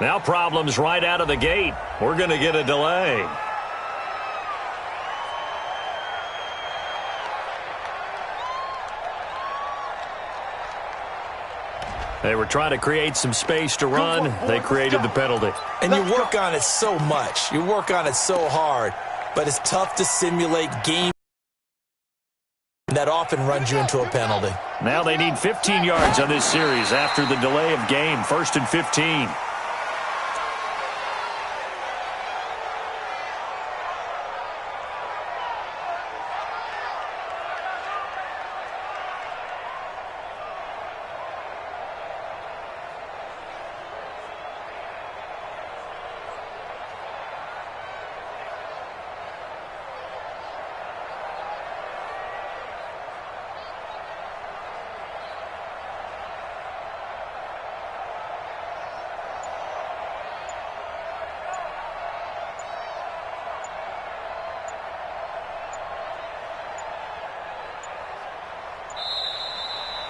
Now problems right out of the gate. We're going to get a delay. They were trying to create some space to run. They created the penalty. And you work on it so much. You work on it so hard. But it's tough to simulate game that often runs you into a penalty. Now they need 15 yards on this series after the delay of game. 1st and 15.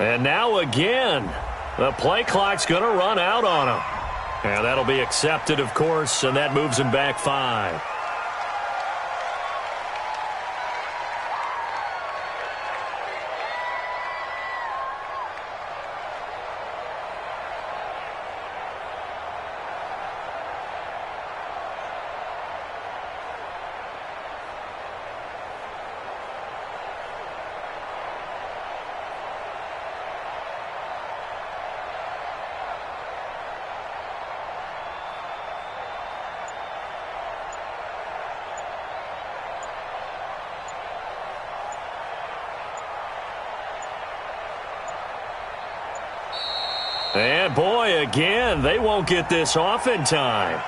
And now again, the play clock's going to run out on him. And that'll be accepted, of course, and that moves him back 5. And boy, again, they won't get this off in time.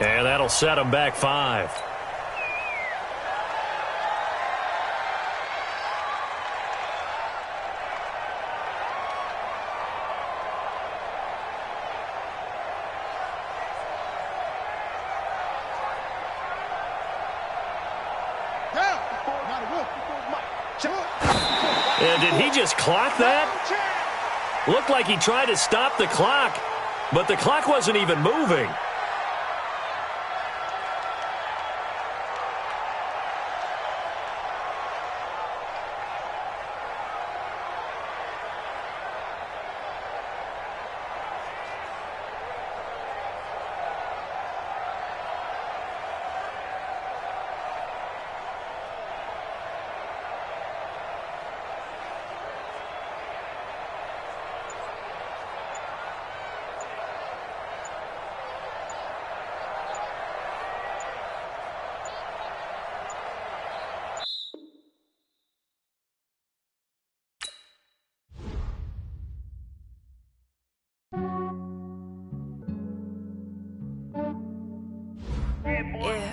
And that'll set them back 5. And did he just clock that? Looked like he tried to stop the clock, but the clock wasn't even moving.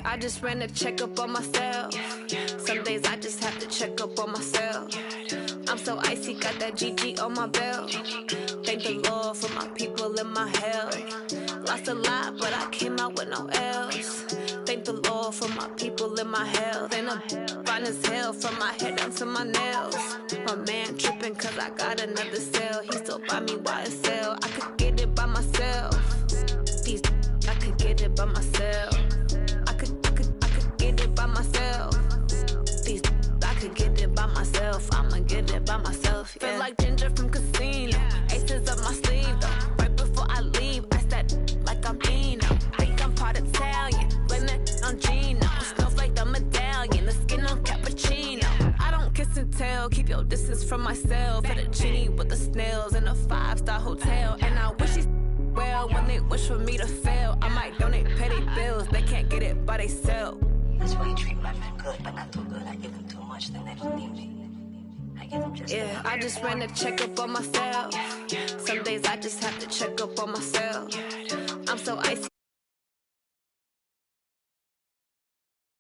I just ran a checkup on myself. Some days I just have to check up on myself. I'm so icy, got that GG on my belt. Thank the Lord for my people in my hell. Lost a lot, but I came out with no L's. Thank the Lord for my people in my health. And I'm fine as hell from my head down to my nails. My man tripping cause I got another cell. He still buy me YSL. I could get it by myself. These I could get it by myself. I could get it by myself. These I could get it by myself. I'ma get it by myself. Yeah. Feel like Ginger from Casino. Aces up my sleeve though. Right before I leave, I said like I'm Eno. Think I'm part Italian. Blame it on Gino. Snowflake the medallion. The skin on cappuccino. I don't kiss and tell. Keep your distance from myself. At a genie with the snails in a 5-star hotel. And I wish he's well when they wish for me to fail. I might donate petty bills. They can't get it by themselves. That's why you treat my men good, but not too good. I give them too much, then they don't need me. I give them just I just ran a checkup on myself. Some days I just have to check up on myself.